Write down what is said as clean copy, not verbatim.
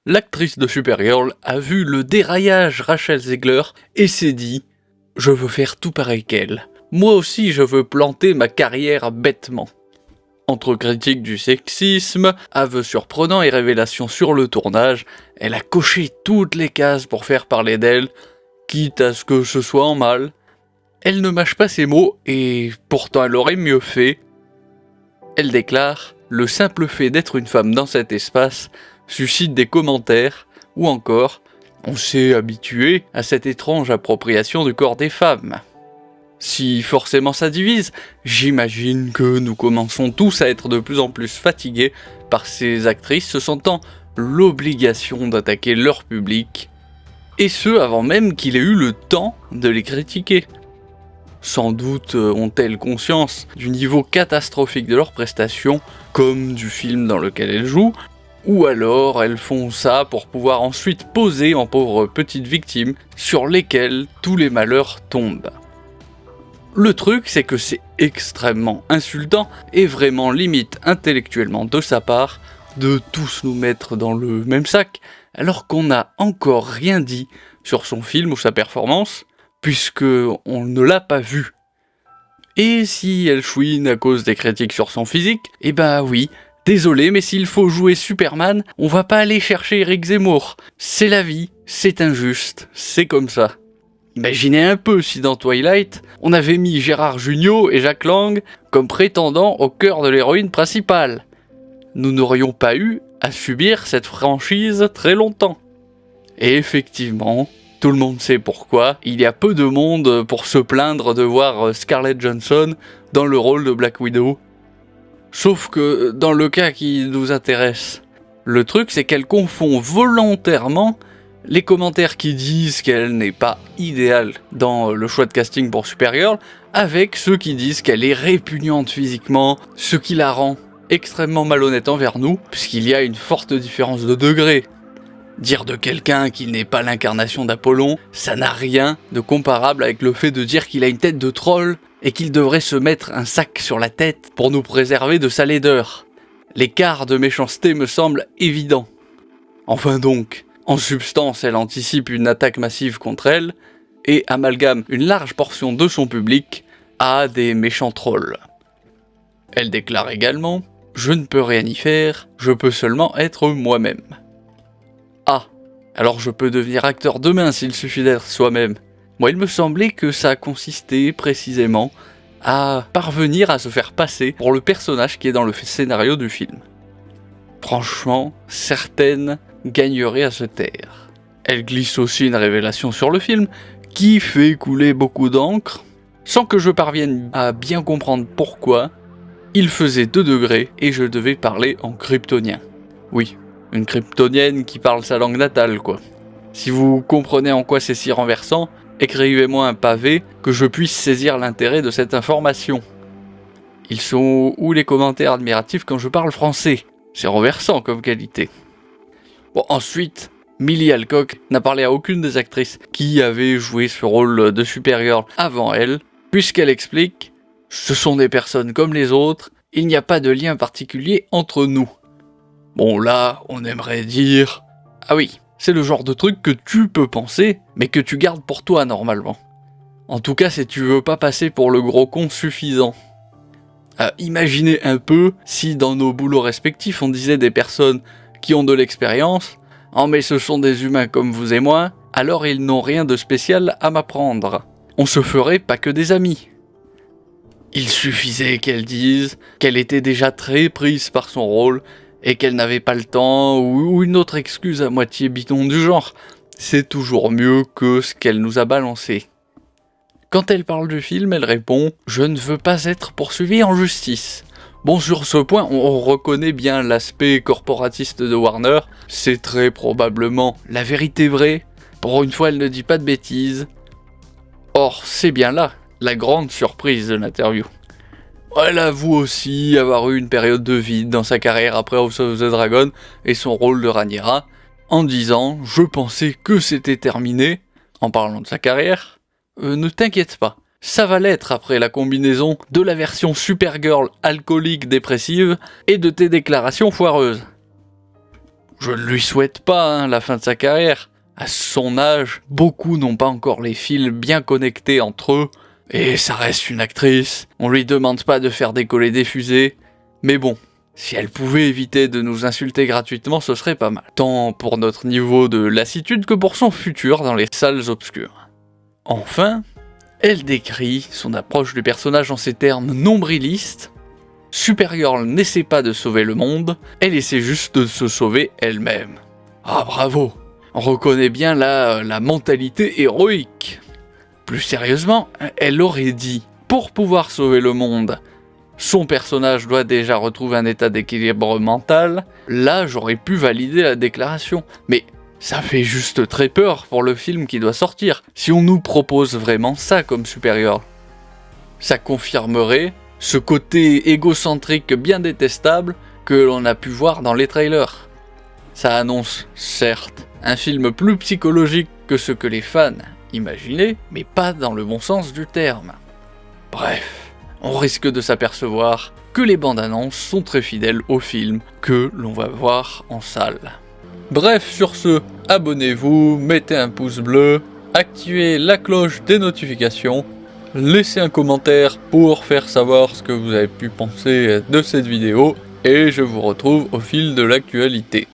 L'actrice de Supergirl a vu le déraillage Rachel Zegler et s'est dit « Je veux faire tout pareil qu'elle. Moi aussi je veux planter ma carrière bêtement. » Entre critiques du sexisme, aveux surprenants et révélations sur le tournage, elle a coché toutes les cases pour faire parler d'elle, quitte à ce que ce soit en mal. Elle ne mâche pas ses mots et pourtant elle aurait mieux fait. Elle déclare « Le simple fait d'être une femme dans cet espace suscite des commentaires » ou encore « On s'est habitué à cette étrange appropriation du corps des femmes ». Si forcément ça divise, j'imagine que nous commençons tous à être de plus en plus fatigués par ces actrices se sentant l'obligation d'attaquer leur public, et ce avant même qu'il ait eu le temps de les critiquer. Sans doute ont-elles conscience du niveau catastrophique de leurs prestations, comme du film dans lequel elles jouent, ou alors elles font ça pour pouvoir ensuite poser en pauvres petites victimes sur lesquelles tous les malheurs tombent. Le truc, c'est que c'est extrêmement insultant et vraiment limite intellectuellement de sa part de tous nous mettre dans le même sac, alors qu'on n'a encore rien dit sur son film ou sa performance, puisque on ne l'a pas vu. Et si elle chouine à cause des critiques sur son physique, eh bah oui, désolé, mais s'il faut jouer Superman, on va pas aller chercher Eric Zemmour. C'est la vie, c'est injuste, c'est comme ça. Imaginez un peu si dans Twilight, on avait mis Gérard Jugnot et Jack Lang comme prétendants au cœur de l'héroïne principale. Nous n'aurions pas eu à subir cette franchise très longtemps. Et effectivement, tout le monde sait pourquoi, il y a peu de monde pour se plaindre de voir Scarlett Johansson dans le rôle de Black Widow. Sauf que dans le cas qui nous intéresse, le truc c'est qu'elle confond volontairement les commentaires qui disent qu'elle n'est pas idéale dans le choix de casting pour Supergirl, avec ceux qui disent qu'elle est répugnante physiquement, ce qui la rend extrêmement malhonnête envers nous, puisqu'il y a une forte différence de degré. Dire de quelqu'un qu'il n'est pas l'incarnation d'Apollon, ça n'a rien de comparable avec le fait de dire qu'il a une tête de troll et qu'il devrait se mettre un sac sur la tête pour nous préserver de sa laideur. L'écart de méchanceté me semble évident. Enfin donc, en substance, elle anticipe une attaque massive contre elle et amalgame une large portion de son public à des méchants trolls. Elle déclare également « Je ne peux rien y faire, je peux seulement être moi-même. » Ah, alors je peux devenir acteur demain s'il suffit d'être soi-même. Moi, il me semblait que ça consistait précisément à parvenir à se faire passer pour le personnage qui est dans le scénario du film. Franchement, certaines gagneraient à se taire. Elle glisse aussi une révélation sur le film qui fait couler beaucoup d'encre, sans que je parvienne à bien comprendre pourquoi. Il faisait 2 degrés et je devais parler en kryptonien. Oui, une kryptonienne qui parle sa langue natale, quoi. Si vous comprenez en quoi c'est si renversant, écrivez-moi un pavé que je puisse saisir l'intérêt de cette information. Ils sont où les commentaires admiratifs quand je parle français? C'est renversant comme qualité. Bon, ensuite, Millie Alcock n'a parlé à aucune des actrices qui avaient joué ce rôle de Supergirl avant elle, puisqu'elle explique « Ce sont des personnes comme les autres, il n'y a pas de lien particulier entre nous. » Bon là, on aimerait dire « Ah oui, c'est le genre de truc que tu peux penser, mais que tu gardes pour toi normalement. En tout cas, si tu veux pas passer pour le gros con suffisant. » Imaginez un peu si dans nos boulots respectifs on disait des personnes qui ont de l'expérience « Oh mais ce sont des humains comme vous et moi, alors ils n'ont rien de spécial à m'apprendre. On se ferait pas que des amis. » Il suffisait qu'elle dise qu'elle était déjà très prise par son rôle et qu'elle n'avait pas le temps ou une autre excuse à moitié bidon du genre. C'est toujours mieux que ce qu'elle nous a balancé. Quand elle parle du film, elle répond « Je ne veux pas être poursuivie en justice ». Bon, sur ce point, on reconnaît bien l'aspect corporatiste de Warner. C'est très probablement la vérité vraie. Pour une fois, elle ne dit pas de bêtises. Or, c'est bien là la grande surprise de l'interview. Elle avoue aussi avoir eu une période de vide dans sa carrière après House of the Dragon et son rôle de Rhaenyra, en disant « Je pensais que c'était terminé », en parlant de sa carrière. Ne t'inquiète pas, ça va l'être après la combinaison de la version Supergirl alcoolique dépressive et de tes déclarations foireuses. Je ne lui souhaite pas la fin de sa carrière. À son âge, beaucoup n'ont pas encore les fils bien connectés entre eux, et ça reste une actrice. On lui demande pas de faire décoller des fusées, mais bon, si elle pouvait éviter de nous insulter gratuitement, ce serait pas mal. Tant pour notre niveau de lassitude que pour son futur dans les salles obscures. Enfin, elle décrit son approche du personnage en ces termes nombrilistes. Supergirl n'essaie pas de sauver le monde, elle essaie juste de se sauver elle-même. Ah bravo! On reconnaît bien la mentalité héroïque. Plus sérieusement, elle aurait dit, pour pouvoir sauver le monde, son personnage doit déjà retrouver un état d'équilibre mental. Là, j'aurais pu valider la déclaration. Mais ça fait juste très peur pour le film qui doit sortir, si on nous propose vraiment ça comme Supergirl. Ça confirmerait ce côté égocentrique bien détestable que l'on a pu voir dans les trailers. Ça annonce, certes, un film plus psychologique que ce que les fans imaginaient, mais pas dans le bon sens du terme. Bref, on risque de s'apercevoir que les bandes annonces sont très fidèles au film que l'on va voir en salle. Bref, sur ce, abonnez-vous, mettez un pouce bleu, activez la cloche des notifications, laissez un commentaire pour faire savoir ce que vous avez pu penser de cette vidéo, et je vous retrouve au fil de l'actualité.